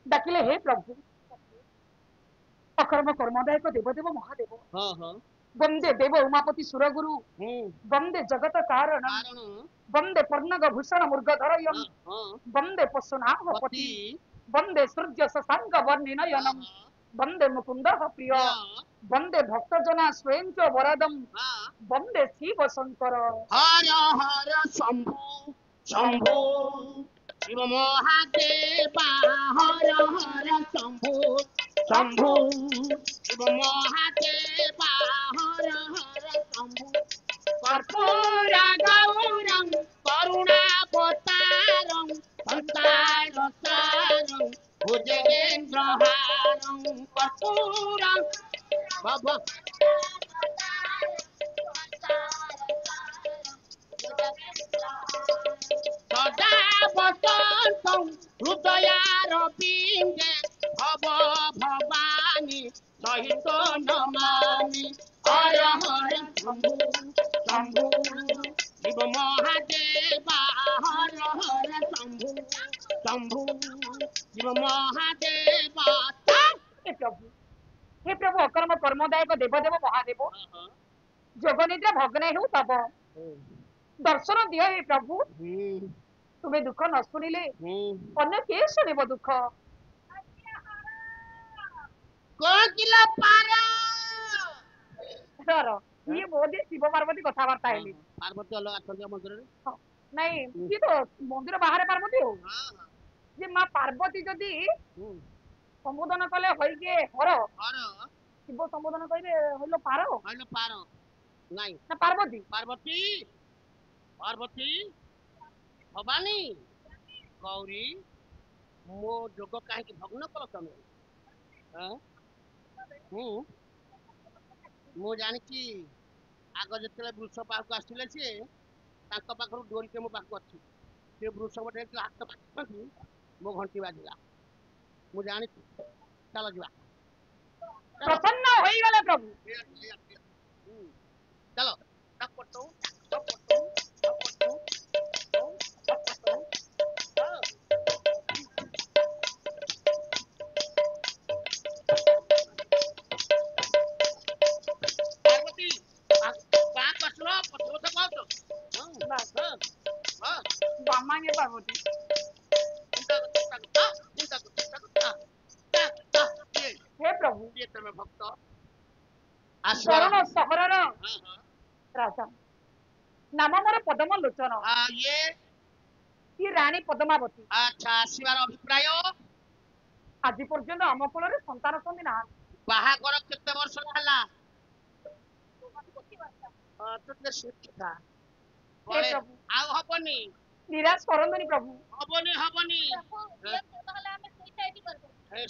डाकिले हे प्रभु अकर्म कर्मदायक देवदेव महादेव वंदे देव उमापति सुरगुरु वंदे जगत कारणम वंदे पर्णग भूषण मृगधरयम वंदे पशुनाभपति वंदे सूर्य शशांक वर्णिनयनम वंदे मुकुंद प्रिय वंदे भक्तजना स्वयं च वरदम वंदे शिव शंकर हर हर शंभु शंभु शिव महादेवा हर हर शंभु शंभु शिव महादेवा हर हर शंभु कर्पूर गौरम करुणावतारम संसार सारम भुजगेन्द्रहारम कर्पूर बाबा सदा वसंतं हृदयारविन्दे भव भवानी सहित नमामि हर हर शंभु शंभु शिव महादेवा हर हर शंभु शंभु शिव महादेवा हे प्रभु अकर्म कर्मदायक देवदेव महादेव जगनिद्रा भग्न हेउ तब दर्शन दियो हे प्रभु तुम्हें दुख न शुणिले अन्य के शुणिब दुख कोकिला पारा सर ये बोधे शिव पार्वती कथबार्ता हेली पार्वती अलग अछंती मंदिर रे नहीं ये तो मंदिर बाहर पार्वती हो जे मां पार्वती जदी संबोधन कले होई के हर शिव संबोधन कइले होइलो पारो नहीं ना पार्वती पार्वती पार्वती भवानी गौरी मो जोग काहे भग्न कर तमे मु जानी आग जिते वृष पाक आसले सी पाखर डोरी टे मो पाक अच्छी से वृष गोटे हाथ पाखी मो घंटी बाजिला मु जानी चल जा प्रसन्न होई गले प्रभु चलो बामांगे पार्वती हे प्रभु ये तमे भक्त शरण सहर राजा नाम मोर पदम लोचन ये रानी पद्मावती अच्छा आसवार अभिप्राय आज पर्यंत आम कोल संतान सन्दी ना बाहागर केते वर्ष हला तुते शिक्षा हे प्रभु आउ हबनी निराश करंदनी प्रभु हबनी हबनी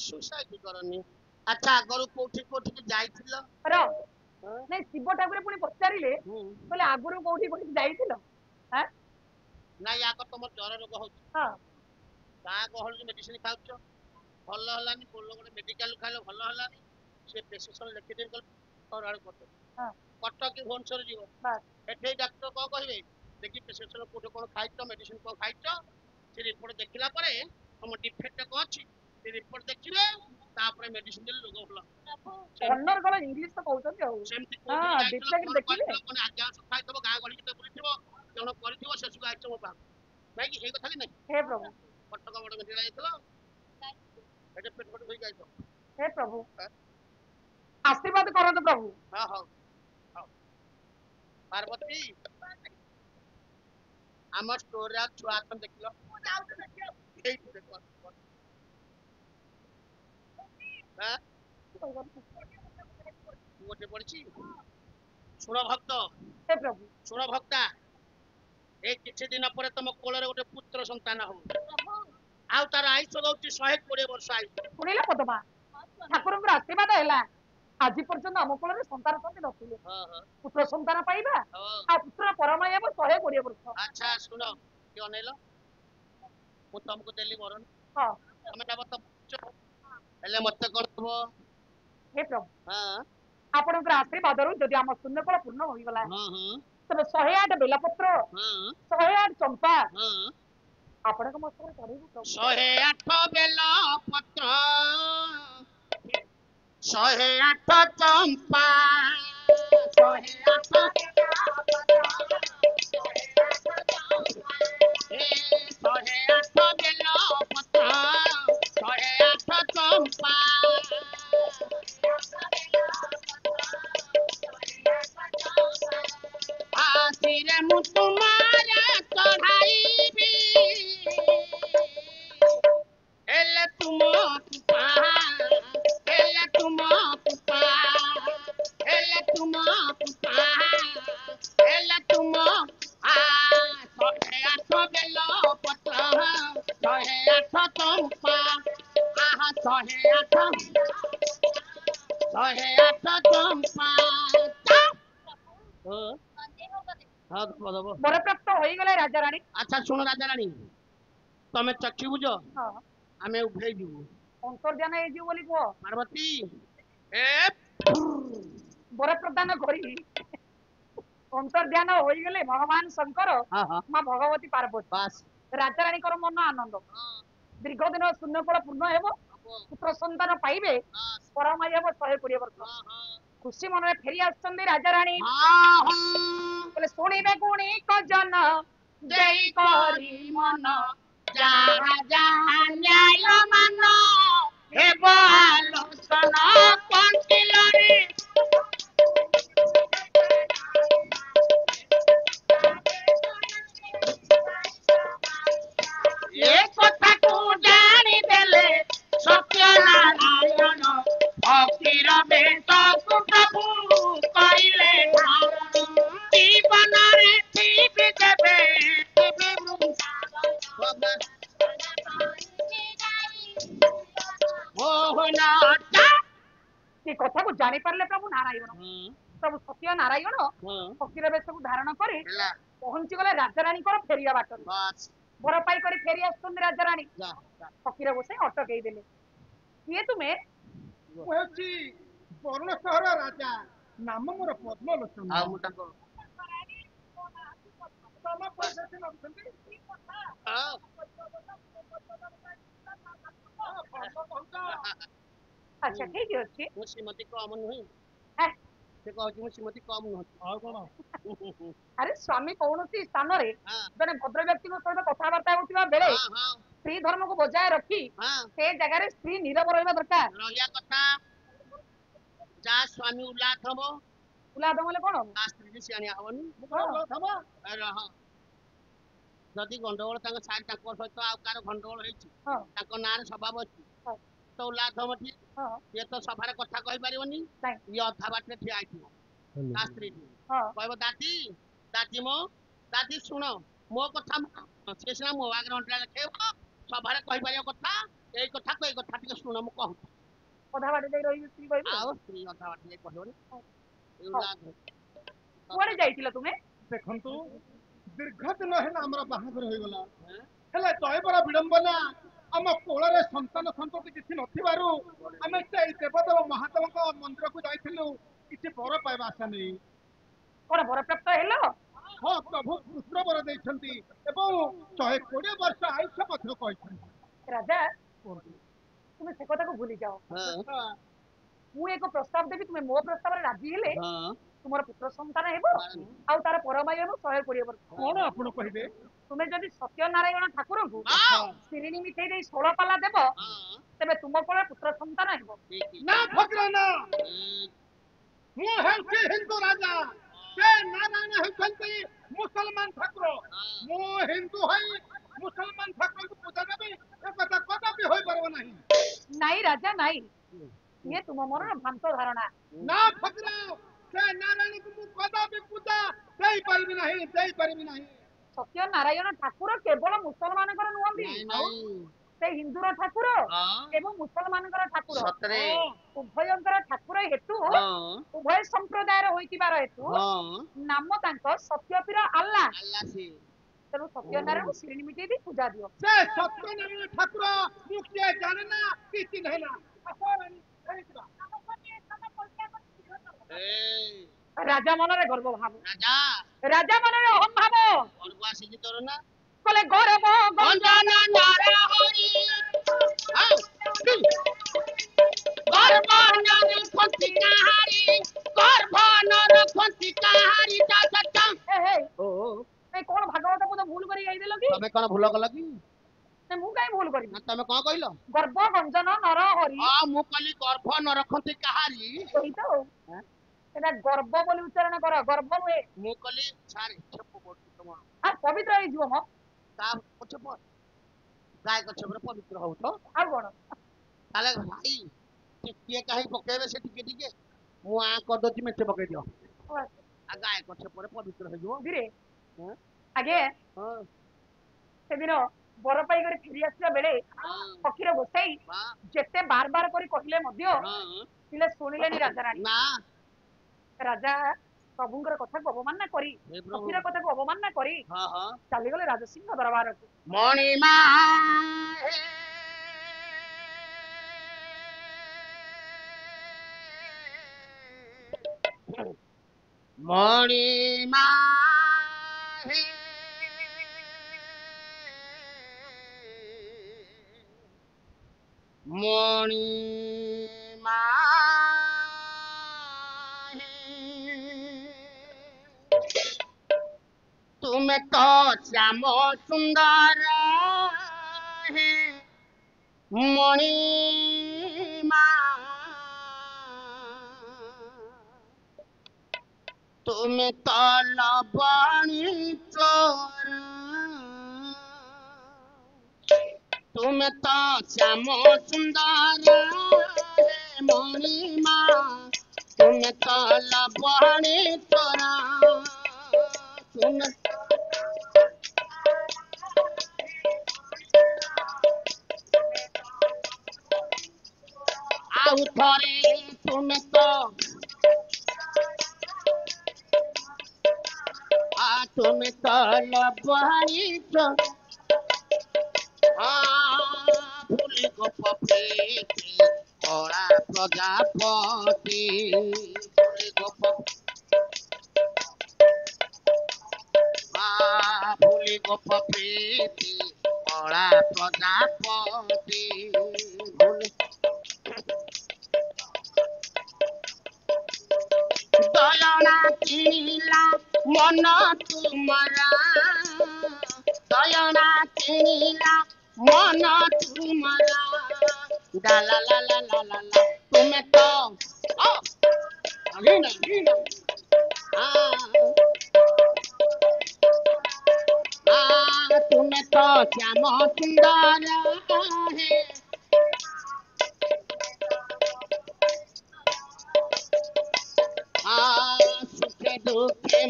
सुसाइड करनी अच्छा आगरू कोठी कोठी जाइथिलो र नहीं शिव ठाकुर पुणी पचारिले बोले आगुरु कोठी कोठी जाइथिलो हां नहीं आग तुम ज्वर रोग हो हां गाँ गहल मेडिसिन खाउछ भल हलानी बोलो गोटे मेडिकल खाइलो भल हलानी से प्रेसक्रिप्शन लिखि दे गल और आड़ कट हां कटक की भुवनेश्वर जीव बस एठे डॉक्टर को कहबे देखि प्रेसक्रिप्शन कोठे कोन खाइछ मेडिसिन को खाइछ से रिपोर्ट देखिला परे हम डिफेक्ट को अछि से रिपोर्ट देखिबे तापरे मेडिसिन दे लोग भल ऑनर गला इंग्लिश तो कहउछन हो सेमति हां डिफेक्ट देखिले कोन आज्ञा सफाई तब गाँ गली के बुलिथिबो जण करथिबो से सुगा आइछ मो पा भाई कि ए कथा नहीं हे प्रभु कटक बड़ मेडिकल आइतलो एटे पेट फट होई जाइतो हे प्रभु आशीर्वाद करंत प्रभु हां हां पार्वती आम स्टोर रा छुआ अपन देखलो एई देखो हां गोटे पड़ची सुण भक्त हे प्रभु सुण भक्ता ए किछि दिन पर तुम कोलरे गोटे पुत्र संतान हो आउ तार आयुष दउची 120 वर्ष आयुष सुनिला पदमा ठाकुर आशीर्वाद हैला आज पर्यंत आम कोल संतान सन्दी नथिले पुत्र संतान पाइबा आ पुत्र परमाय 120 वर्ष अच्छा सुन कि अनेलो मु तुमको देली वरण हां हमें तब हेले मते करथबो हे प्रभु हां आपनकर आशीर्वाद रु जदि आम शून्यकल पूर्ण होई गला हां हां तबे 108 बेलपत्र हां 108 चंपा हां आपनक मस्तक चढ़ेबु प्रभु 108 बेल पत्र 108 ଚମ୍ପା 108 108 ବେଲ ପତ୍ର 108 ଚମ୍ପା ଆସିରେ ମୁଁ ତୁମାର ଚଢ଼ାଇବି ହେଲେ ତୁମ କୃପା ହେଲେ ତୁମ କୃପା ହେଲେ ତୁମ କୃପା ହେଲେ ତୁମ 108 ବେଲ ପତ୍ର 108 ଚମ୍ପା ଆହା 108 ଚମ୍ପା ବରପ୍ରାପ୍ତ ହୋଇଗଲେ ରାଜାରାଣୀ। ଆଚ୍ଛା ଶୁଣ ରାଜାରାଣୀ ତମେ ଚକ୍ଷୁ ବୁଝ ହଁ ଆମେ ଉଭେଇ ଯିବୁ ଅନ୍ତର୍ଧ୍ୟାନ ହେଇଯିବ ବୋଲି କୁହ। ପାର୍ବତୀ ଏ ବର ପ୍ରଦାନ କରି ଅନ୍ତର୍ଧ୍ୟାନ ହୋଇଗଲେ ଭଗବାନ ଶଙ୍କର ମା ଭଗବତୀ ପାର୍ବତୀ। ବାସ୍ ରାଜାରାଣୀଙ୍କର ମନ ଆନନ୍ଦ। ଦୀର୍ଘ ଦିନ ଶୂନ୍ୟଫଳ ପୂର୍ଣ୍ଣ ହେବ, ପୁତ୍ର ସନ୍ତାନ ପାଇବେ, ପରମାୟୁ ହେବ 120 ବର୍ଷ। ଖୁସି ମନରେ ଫେରି ଆସୁଛନ୍ତି ରାଜାରାଣୀ। କହିଲେ ଶୁଣିବେ ଗୁଣିକ ଜନ ଦେଇ କରି ମନ ଯାହା ଯାହା ନ୍ୟାୟ ମାନ ହେବ ଆଲୋଚନ କଣ୍ଟିଲରେ ଏ କଥାକୁ ଜାଣିଦେଲେ ସତ୍ୟନାରାୟଣ ଅକ୍ଷୀର ବେଦକୁ ପ୍ରଭୁ କହିଲେ ଜୀବନରେ ଥିବି ଦେବେ ମୋହନ ସେ କଥାକୁ ଜାଣିପାରିଲେ ପ୍ରଭୁ ନାରାୟଣ। ପ୍ରଭୁ ସତ୍ୟ ନାରାୟଣ ଫକୀର ବେଶକୁ ଧାରଣ କରି ପହଞ୍ଚିଗଲେ ରାଜାରାଣୀଙ୍କର ଫେରିବା ବାଟରେ। ବର ପାଇ କରି ଫେରି ଆସୁଛନ୍ତି ରାଜାରାଣୀ। ଫକୀର ବସାଇ ଅଟକେଇ ଦେଲେ। କିଏ ତୁମେ? ମୁଁ ହେଉଛି ବରୁଣ ସହର ରାଜା, ନାମ ମୋର ପଦ୍ମଲୋଚନ। ଆଚ୍ଛା ଠିକ ଅଛି। ମୁଁ ଶ୍ରୀମତୀ କମ ନୁହେଁ ସେ କହୁଛି ମୁଁ ଶ୍ରୀମତୀ କମ ନୁହଁ ଆଉ କଣ? ଆରେ ସ୍ୱାମୀ କୌଣସି ସ୍ଥାନରେ ଜଣେ ଭଦ୍ର ବ୍ୟକ୍ତିଙ୍କ ସହିତ କଥାବାର୍ତ୍ତା ହେଉଥିବା ବେଳେ ସ୍ତ୍ରୀ ଧର୍ମକୁ ବଜାୟ ରଖି ସେ ଜାଗାରେ ସ୍ତ୍ରୀ ନୀରବ ରହିବା ଦରକାର। ରହିବା କଥା ଯାହା ସ୍ୱାମୀ ଉଲ୍ଲାସ ହବ ଉଲ୍ଲାଦ ବୋଲେ କଣ? ତା ସ୍ତ୍ରୀ ସିଆଣିଆ ହବନି। ରହ ଯଦି ଗଣ୍ଡଗୋଳ ତାଙ୍କ ସାହି ତାଙ୍କ ସହିତ ଆଉ କାହାର ଗଣ୍ଡଗୋଳ ହେଇଛି ତାଙ୍କ ନାଁରେ ସ୍ୱଭାବ ଅଛି ତ ଉଲ୍ଲାସ ହବ ଠିକ। ଇଏ ତ ସଭାରେ କଥା କହିପାରିବନି, ଇଏ ଅଧା ବାଟରେ ଠିଆ ହେଇଥିବ ତା ସ୍ତ୍ରୀ କହିବ ଦାଦି ଦାଦି ମୋ ଦାଦି ଶୁଣ ମୋ କଥା ସେ ସିନା ମୋ ଆଗରେ ଅଣ୍ଟା ଦେଖେଇବ ସଭାରେ କହିପାରିବ କଥା ଏଇ କଥାକୁ ଏଇ କଥା ଟିକେ ଶୁଣ ମୁଁ କହୁଛି। ଅଧା ବାଟ ଦେଇ ରହିବି ସ୍ତ୍ରୀ କହିବ। ଆଉ ସ୍ତ୍ରୀ ଅଧା ବାଟ ଦେଇ କହିବନି। କୁଆଡେ ଯାଇଥିଲ ତୁମେ? ଦେଖନ୍ତୁ ଦୀର୍ଘ ଦିନ ହେଲା ଆମର ବାହାଘର ହୋଇଗଲା, ହେଲେ ଦୈବର ବିଡମ୍ବନା ଆମ କୋଳରେ ସନ୍ତାନ ସନ୍ତତି କିଛି ନଥିବାରୁ ଆମେ ସେଇ ଦେବଦେବ ମହାଦେବଙ୍କ ମନ୍ଦିରକୁ ଯାଇଥିଲୁ କିଛି ବର ପାଇବା ଆଶା ନେଇ। କଣ ବରପ୍ରାପ୍ତ ହେଲ? ହଁ ପ୍ରଭୁ ପୁତ୍ର ବର ଦେଇଛନ୍ତି ଏବଂ 120 ବର୍ଷ ଆୟୁଷ ମଧ୍ୟ କହିଛନ୍ତି। ରାଜା ତୁମେ ସେ କଥାକୁ ଭୁଲି ଯାଅ। ମୁଁ ଏକ ପ୍ରସ୍ତାବ ଦେବି, ତୁମେ ମୋ ପ୍ରସ୍ତାବରେ ରାଜି ହେଲେ ତୁମର ପୁତ୍ର ସନ୍ତାନ ହେବ ଆଉ ତାର ପରମାୟୁ ହେବ 120 ବର୍ଷ। କଣ ଆପଣ କହିବେ? ତୁମେ ଯଦି ସତ୍ୟନାରାୟଣ ଠାକୁରଙ୍କୁ ଶିରିଣୀ ମିଠେଇ ଦେଇ 16 ପାଲା ଦେବ ତେବେ ତୁମ କୋଳରେ ପୁତ୍ର ସନ୍ତାନ ହେବ। ନା ଫକୀର ନା, ମୁଁ ହେଉଛି ହିନ୍ଦୁ ରାଜା, ସେ ନାରାୟଣ ହେଉଛନ୍ତି ମୁସଲମାନ ଠାକୁର। ମୁଁ ହିନ୍ଦୁ ହୋଇ ମୁସଲମାନ ଠାକୁରଙ୍କୁ ପୂଜା ଦେବି ଏ କଥା କଦାପି ହୋଇପାରିବ ନାହିଁ। ନାଇଁ ରାଜା ନାଇଁ, ଇଏ ତୁମ ମନର ଭ୍ରାନ୍ତ ଧାରଣା। ନା ଫକୀର, ସେ ନାରାୟଣଙ୍କୁ ମୁଁ କଦାପି ପୂଜା ଦେଇପାରିବି ନାହିଁ, ଦେଇପାରିବି ନାହିଁ। ସତ୍ୟନାରାୟଣ ଠାକୁର କେବଳ ମୁସଲମାନଙ୍କର ନୁହନ୍ତି, ସେ ହିନ୍ଦୁର ଠାକୁର ଏବଂ ମୁସଲମାନଙ୍କର ଠାକୁର ଉଭୟଙ୍କର ଠାକୁର ହେତୁ ଉଭୟ ସମ୍ପ୍ରଦାୟର ହୋଇଥିବାର ହେତୁ ନାମ ତାଙ୍କ ସତ୍ୟପୀର ଆଲ୍ଲା। ତେଣୁ ସତ୍ୟନାରାୟଣ ଶିରିଣୀ ମିଠେଇ ଦେଇ ପୂଜା ଦିଅ। ସେ ସତ୍ୟନାରାୟଣ ଠାକୁର ମୁଁ କିଏ ଜାଣେ ନା କି ଚିହ୍ନେ ନା। ରାଜା ମନରେ ଗର୍ବ ଭାବ, ରାଜା ମନରେ ଅହଂ ଭାବ, କଲେ ଗର୍ବ ଗଞ୍ଜନ ନର ହରି ଗର୍ବ तमे कौन भूल कल कि ମୁଁ କାଇଁ ଭୁଲ କରିବି ना तमे कौन कहलो ଗର୍ବ ଗଞ୍ଜନ ନର ହରି हां मु कहली गर्भ न रखंती कहारी ସେଇ ତ ଆଉ। हैं? ସେଟା ଗର୍ବ ବୋଲି ଉଚ୍ଚାରଣ କର ଗର୍ବ ନୁହେଁ मु कहली सारे छप पड़ती तुम ଆଉ ପବିତ୍ର ହେଇଯିବ ମ का छप गाय को छप पवित्र हो तो ଆଉ କଣ ताले भाई किए कहीं पकेबे से टिके टिके मु आ कर दची मेटे पके दियो आ गाय को छप पवित्र हो जो ଧୀରେ हैं? ଆଗେ हां ସେଦିନ ବର ପାଇକରି ଫେରି ଆସିଲା ବେଳେ हां ପକ୍ଷୀର ଗୋସାଇ हां ଯେତେ ବାର ବାର କରି କହିଲେ ମଧ୍ୟ हां ପିଲେ ଶୁଣିଲେନି ରାଜାରାଣୀ ना ରାଜା ପ୍ରଭୁଙ୍କର କଥାକୁ ଅବମାନନା କରି हे प्रभु ପକ୍ଷୀର କଥାକୁ ଅବମାନନା କରି हां हां ଚାଲିଗଲେ ରାଜସିଂହ ଦରବାରକୁ मणिमा मणिमा मणिमा तुम तो श्याम सुंदर है मणिमा तुम तो लवणी चोर तुम तो श्याम सुंदर है मणिमा तुम तो लवणी चोरा तुम आउ थरे तुम तो तुम तो लवणी चोरा फूल को पपीते कला प्रजापति फूल को फूल को पपीते कला प्रजापति दयना किनिला मन तुमरा दयना किनिला मन तुमरा डाला ला ला ला ला ला तुम्हें तो रीना रीना तुम्हें तो श्याम सुंदर है सुखे दुखे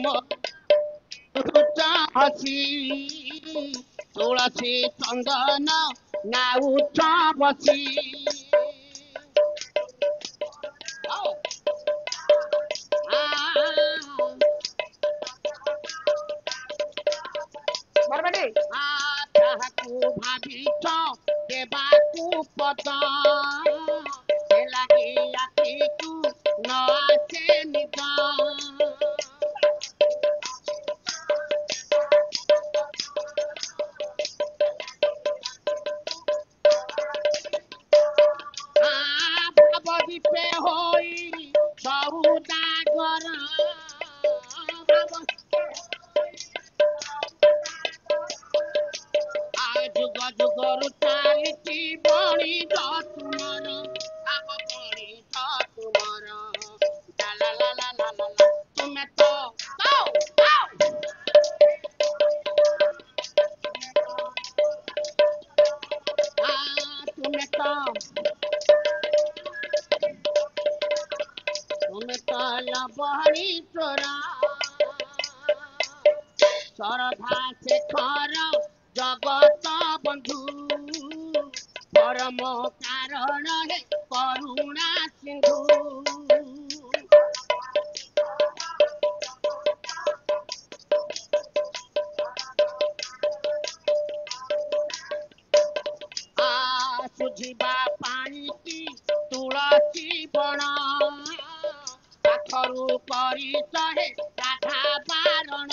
हसी तुलसी चंदन ना उठ बसी ବରବାଟେ ତାହାକୁ ଭାବିଛ ଦେବାକୁ ପଦ ସେ ଲାଗି ଆଖିକୁ ନ ଆସେ ନିଦ ଭାବ ଦୀପେ ହୋଇ ସଉଦାଗର ଯୁଗ ଯୁଗରୁ ଚାଲିଛି ବଣିଜ ତୁମର ଆଗ ବଣିଜ ତୁମର ଲା ଲା ଲା ଲା ଲା ଲା ତୁମେ ତ ତୁମେ ତ ଲବଣୀ ଚୋରା ଶରଧା ଶେଖର ଜଗତ ବନ୍ଧୁ ପରମ କାରଣ ହେ କରୁଣା ସିନ୍ଧୁ ସୁଝିବା ପାଣିକି ତୁଳସୀ ବଣ ପାଖରୁ କରିଛ ହେ ରାଧା ବାରଣ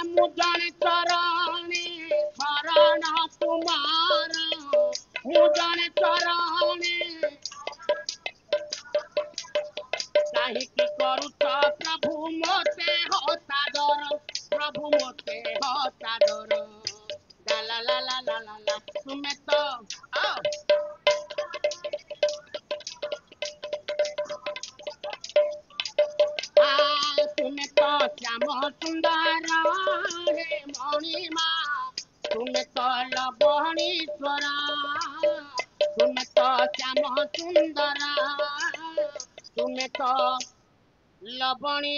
ମୁଁ ଜଣେ ଚରଣେ ଶରଣ ତୁମାର ମୁଁ ଜଣେ ଚରଣେ काहिकी करूछ प्रभु मोते होता डर प्रभु मोते होता डर ला ला ला ला ला ला ला तुमे तो तुमे तो श्याम सुंदर हे मणिमा तुमे तो लवणीश्वरा तुमे तो श्याम सुंदर तुमे तो लवणीश्वरा